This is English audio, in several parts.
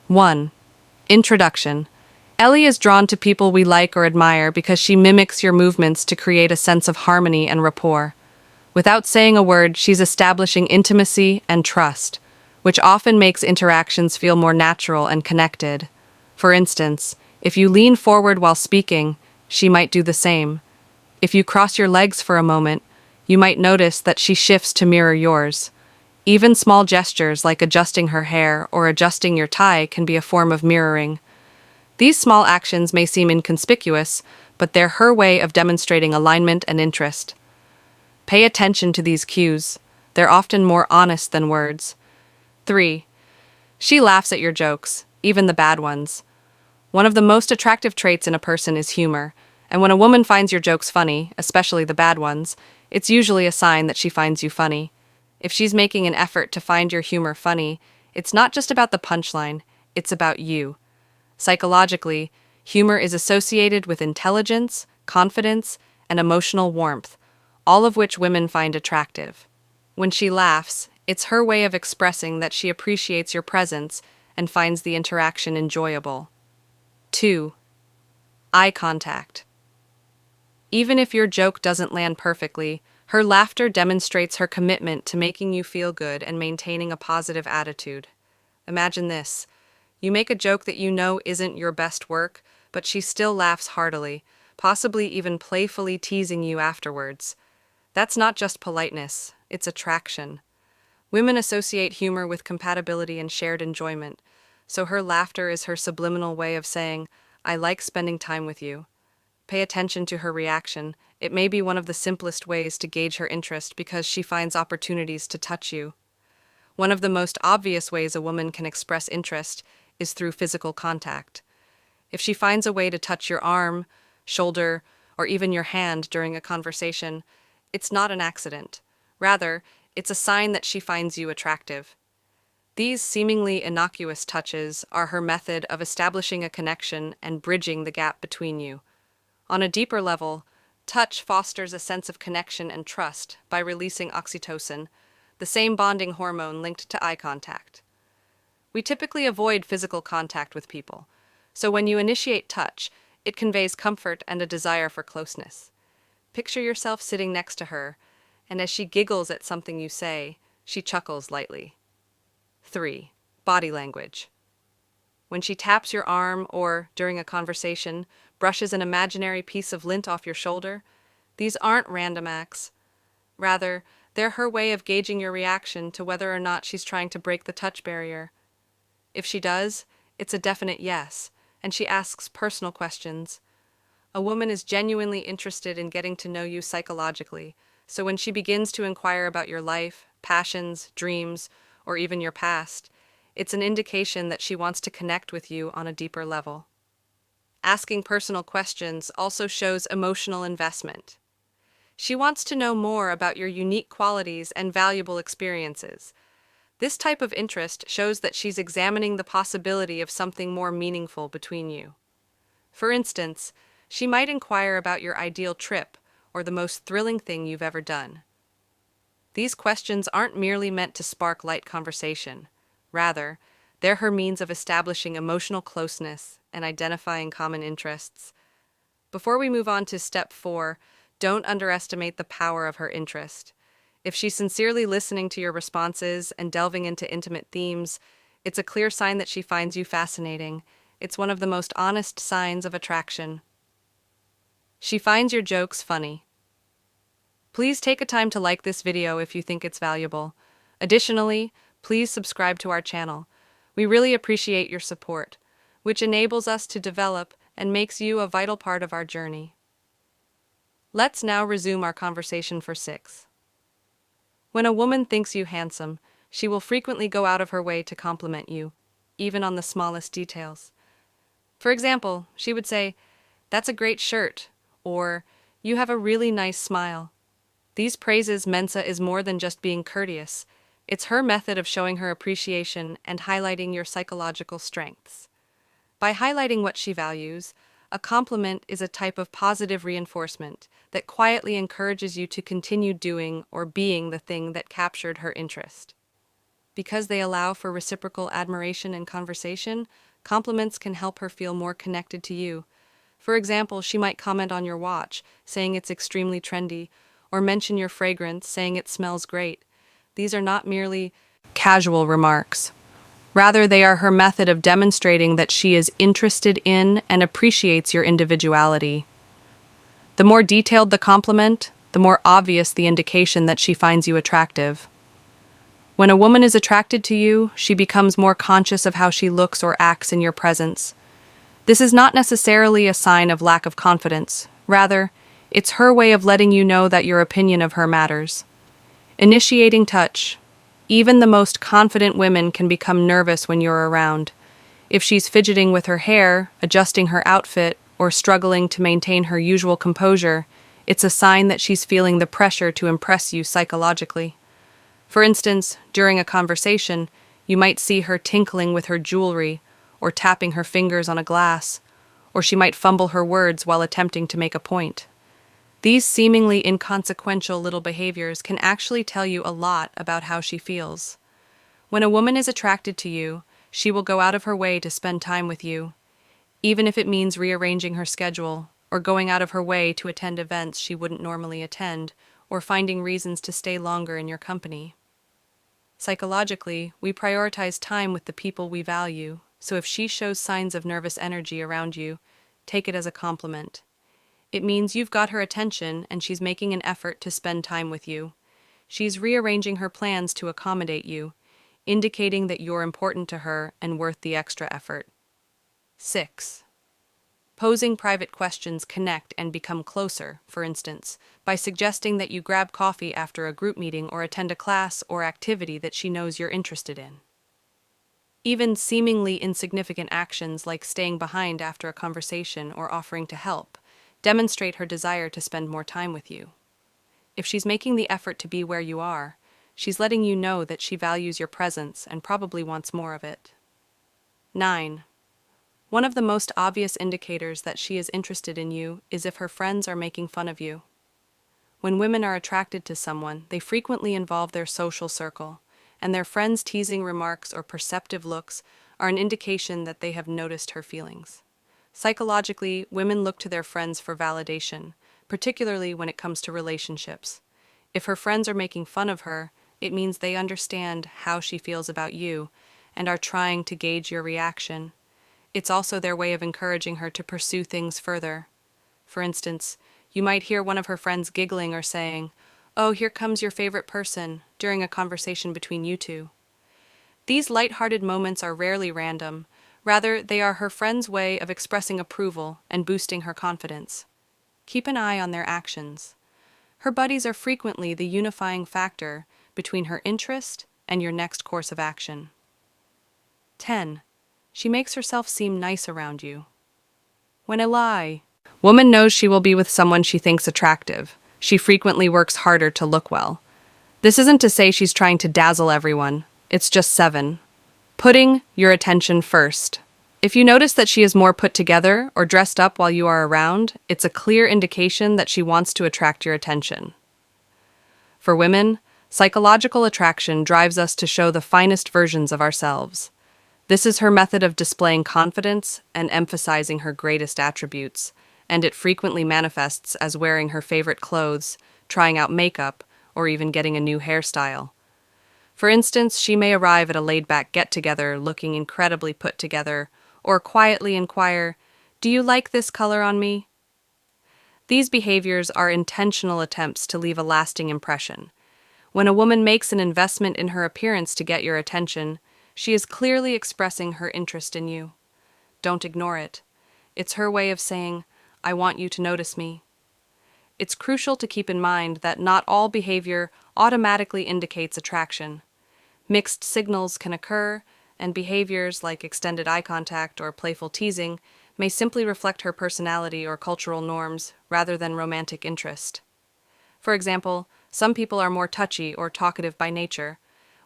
1. Introduction. Ellie is drawn to people we like or admire because she mimics your movements to create a sense of harmony and rapport. Without saying a word, she's establishing intimacy and trust, which often makes interactions feel more natural and connected. For instance, if you lean forward while speaking, she might do the same. If you cross your legs for a moment, you might notice that she shifts to mirror yours. Even small gestures like adjusting her hair or adjusting your tie can be a form of mirroring. These small actions may seem inconspicuous, but they're her way of demonstrating alignment and interest. Pay attention to these cues. They're often more honest than words. 3. She laughs at your jokes, even the bad ones. One of the most attractive traits in a person is humor, and when a woman finds your jokes funny, especially the bad ones, it's usually a sign that she finds you funny. If she's making an effort to find your humor funny, it's not just about the punchline, it's about you. Psychologically, humor is associated with intelligence, confidence, and emotional warmth, all of which women find attractive. When she laughs, it's her way of expressing that she appreciates your presence and finds the interaction enjoyable. 2. Eye contact. Even if your joke doesn't land perfectly, her laughter demonstrates her commitment to making you feel good and maintaining a positive attitude. Imagine this. You make a joke that you know isn't your best work, but she still laughs heartily, possibly even playfully teasing you afterwards. That's not just politeness, it's attraction. Women associate humor with compatibility and shared enjoyment, so her laughter is her subliminal way of saying, "I like spending time with you." Pay attention to her reaction. It may be one of the simplest ways to gauge her interest because she finds opportunities to touch you. One of the most obvious ways a woman can express interest is through physical contact. If she finds a way to touch your arm, shoulder, or even your hand during a conversation, it's not an accident. Rather, it's a sign that she finds you attractive. These seemingly innocuous touches are her method of establishing a connection and bridging the gap between you. On a deeper level, touch fosters a sense of connection and trust by releasing oxytocin, the same bonding hormone linked to eye contact. We typically avoid physical contact with people, so when you initiate touch, it conveys comfort and a desire for closeness. Picture yourself sitting next to her, and as she giggles at something you say, she chuckles lightly. 3. Body language. When she taps your arm or, during a conversation, brushes an imaginary piece of lint off your shoulder, these aren't random acts. Rather, they're her way of gauging your reaction to whether or not she's trying to break the touch barrier. If she does, it's a definite yes, and she asks personal questions. A woman is genuinely interested in getting to know you psychologically, so when she begins to inquire about your life, passions, dreams, or even your past, it's an indication that she wants to connect with you on a deeper level. Asking personal questions also shows emotional investment. She wants to know more about your unique qualities and valuable experiences. This type of interest shows that she's examining the possibility of something more meaningful between you. For instance, she might inquire about your ideal trip or the most thrilling thing you've ever done. These questions aren't merely meant to spark light conversation. Rather, they're her means of establishing emotional closeness and identifying common interests. Before we move on to step 4, don't underestimate the power of her interest. If she's sincerely listening to your responses and delving into intimate themes, it's a clear sign that she finds you fascinating. It's one of the most honest signs of attraction. She finds your jokes funny. Please take a time to like this video if you think it's valuable. Additionally, please subscribe to our channel. We really appreciate your support, which enables us to develop and makes you a vital part of our journey. Let's now resume our conversation for 6. When a woman thinks you handsome, she will frequently go out of her way to compliment you, even on the smallest details. For example, she would say, "That's a great shirt," or "You have a really nice smile." These praises Mensa is more than just being courteous. It's her method of showing her appreciation and highlighting your psychological strengths. By highlighting what she values, a compliment is a type of positive reinforcement that quietly encourages you to continue doing or being the thing that captured her interest. Because they allow for reciprocal admiration and conversation, compliments can help her feel more connected to you. For example, she might comment on your watch, saying it's extremely trendy, or mention your fragrance, saying it smells great. These are not merely casual remarks. Rather, they are her method of demonstrating that she is interested in and appreciates your individuality. The more detailed the compliment, the more obvious the indication that she finds you attractive. When a woman is attracted to you, she becomes more conscious of how she looks or acts in your presence. This is not necessarily a sign of lack of confidence. Rather, it's her way of letting you know that your opinion of her matters. Initiating touch. Even the most confident women can become nervous when you're around. If she's fidgeting with her hair, adjusting her outfit, or struggling to maintain her usual composure, it's a sign that she's feeling the pressure to impress you psychologically. For instance, during a conversation, you might see her tinkling with her jewelry, or tapping her fingers on a glass, or she might fumble her words while attempting to make a point. These seemingly inconsequential little behaviors can actually tell you a lot about how she feels. When a woman is attracted to you, she will go out of her way to spend time with you, even if it means rearranging her schedule, or going out of her way to attend events she wouldn't normally attend, or finding reasons to stay longer in your company. Psychologically, we prioritize time with the people we value, so if she shows signs of nervous energy around you, take it as a compliment. It means you've got her attention and she's making an effort to spend time with you. She's rearranging her plans to accommodate you, indicating that you're important to her and worth the extra effort. 6. Posing private questions connect and become closer, for instance, by suggesting that you grab coffee after a group meeting or attend a class or activity that she knows you're interested in. Even seemingly insignificant actions like staying behind after a conversation or offering to help demonstrate her desire to spend more time with you. If she's making the effort to be where you are, she's letting you know that she values your presence and probably wants more of it. 9. One of the most obvious indicators that she is interested in you is if her friends are making fun of you. When women are attracted to someone, they frequently involve their social circle, and their friends' teasing remarks or perceptive looks are an indication that they have noticed her feelings. Psychologically, women look to their friends for validation, particularly when it comes to relationships. If her friends are making fun of her, it means they understand how she feels about you and are trying to gauge your reaction. It's also their way of encouraging her to pursue things further. For instance, you might hear one of her friends giggling or saying, "Oh, here comes your favorite person," during a conversation between you two. These light-hearted moments are rarely random. Rather, they are her friend's way of expressing approval and boosting her confidence. Keep an eye on their actions. Her buddies are frequently the unifying factor between her interest and your next course of action. 10. She makes herself seem nice around you. When a woman knows she will be with someone she thinks attractive, she frequently works harder to look well. This isn't to say she's trying to dazzle everyone. It's just 7. Putting your attention first. If you notice that she is more put together or dressed up while you are around, it's a clear indication that she wants to attract your attention. For women, psychological attraction drives us to show the finest versions of ourselves. This is her method of displaying confidence and emphasizing her greatest attributes, and it frequently manifests as wearing her favorite clothes, trying out makeup, or even getting a new hairstyle. For instance, she may arrive at a laid-back get-together looking incredibly put together, or quietly inquire, "Do you like this color on me?" These behaviors are intentional attempts to leave a lasting impression. When a woman makes an investment in her appearance to get your attention, she is clearly expressing her interest in you. Don't ignore it. It's her way of saying, "I want you to notice me." It's crucial to keep in mind that not all behavior automatically indicates attraction. Mixed signals can occur, and behaviors like extended eye contact or playful teasing may simply reflect her personality or cultural norms rather than romantic interest. For example, some people are more touchy or talkative by nature,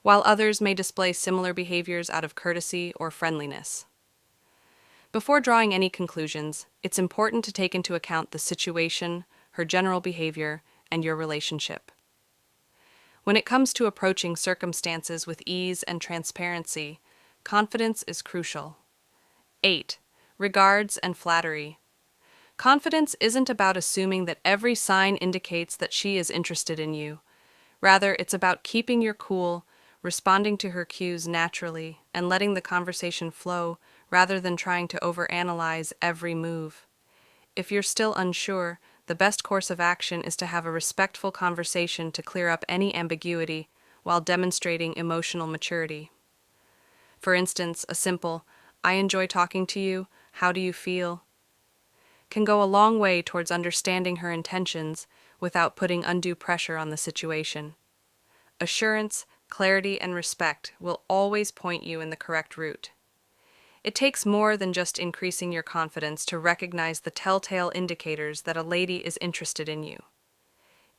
while others may display similar behaviors out of courtesy or friendliness. Before drawing any conclusions, it's important to take into account the situation, her general behavior, and your relationship. When it comes to approaching circumstances with ease and transparency, confidence is crucial. 8. Regards and flattery. Confidence isn't about assuming that every sign indicates that she is interested in you. Rather, it's about keeping your cool, responding to her cues naturally, and letting the conversation flow rather than trying to overanalyze every move. If you're still unsure, the best course of action is to have a respectful conversation to clear up any ambiguity while demonstrating emotional maturity. For instance, a simple, "I enjoy talking to you, how do you feel?" can go a long way towards understanding her intentions without putting undue pressure on the situation. Assurance, clarity, and respect will always point you in the correct route. It takes more than just increasing your confidence to recognize the telltale indicators that a lady is interested in you.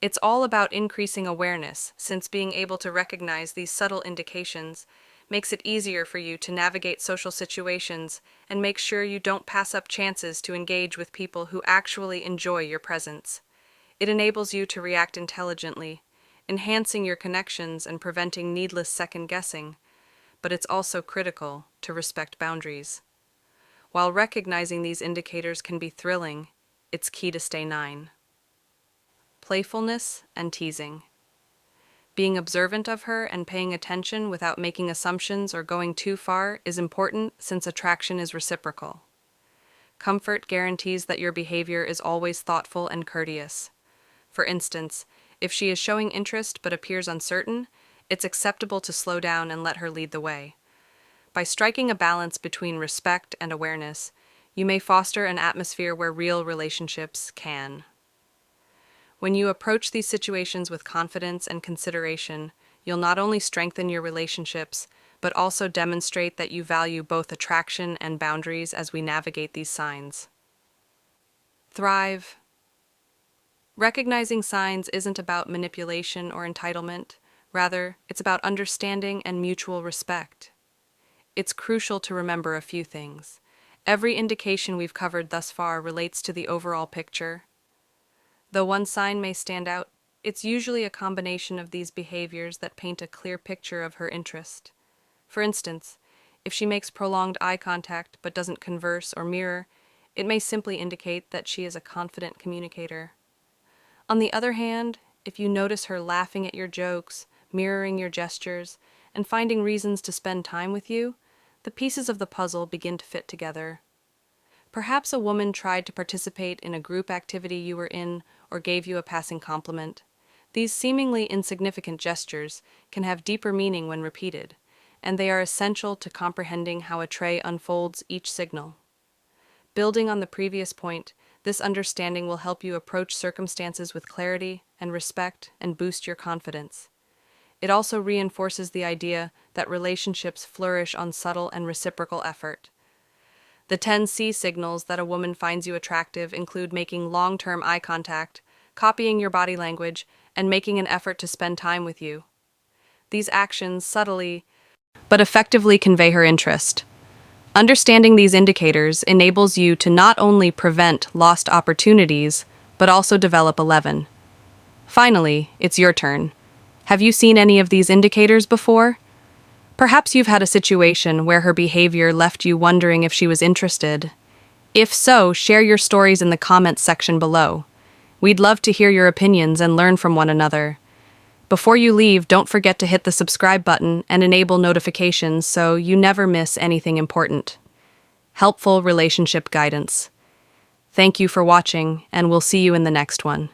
It's all about increasing awareness, since being able to recognize these subtle indications makes it easier for you to navigate social situations and make sure you don't pass up chances to engage with people who actually enjoy your presence. It enables you to react intelligently, enhancing your connections and preventing needless second-guessing, but it's also critical to respect boundaries. While recognizing these indicators can be thrilling, it's key to stay 9. Playfulness and teasing. Being observant of her and paying attention without making assumptions or going too far is important since attraction is reciprocal. Comfort guarantees that your behavior is always thoughtful and courteous. For instance, if she is showing interest but appears uncertain, it's acceptable to slow down and let her lead the way. By striking a balance between respect and awareness, you may foster an atmosphere where real relationships can. When you approach these situations with confidence and consideration, you'll not only strengthen your relationships, but also demonstrate that you value both attraction and boundaries as we navigate these signs. Thrive. Recognizing signs isn't about manipulation or entitlement. Rather, it's about understanding and mutual respect. It's crucial to remember a few things. Every indication we've covered thus far relates to the overall picture. Though one sign may stand out, it's usually a combination of these behaviors that paint a clear picture of her interest. For instance, if she makes prolonged eye contact but doesn't converse or mirror, it may simply indicate that she is a confident communicator. On the other hand, if you notice her laughing at your jokes, mirroring your gestures, and finding reasons to spend time with you, the pieces of the puzzle begin to fit together. Perhaps a woman tried to participate in a group activity you were in or gave you a passing compliment. These seemingly insignificant gestures can have deeper meaning when repeated, and they are essential to comprehending how a tray unfolds each signal. Building on the previous point, this understanding will help you approach circumstances with clarity and respect and boost your confidence. It also reinforces the idea that relationships flourish on subtle and reciprocal effort. The 10 C signals that a woman finds you attractive include making long-term eye contact, copying your body language, and making an effort to spend time with you. These actions subtly but effectively convey her interest. Understanding these indicators enables you to not only prevent lost opportunities, but also develop 11. Finally, it's your turn. Have you seen any of these indicators before? Perhaps you've had a situation where her behavior left you wondering if she was interested. If so, share your stories in the comments section below. We'd love to hear your opinions and learn from one another. Before you leave, don't forget to hit the subscribe button and enable notifications so you never miss anything important. Helpful relationship guidance. Thank you for watching, and we'll see you in the next one.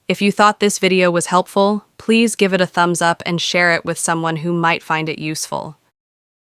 If you thought this video was helpful, please give it a thumbs up and share it with someone who might find it useful.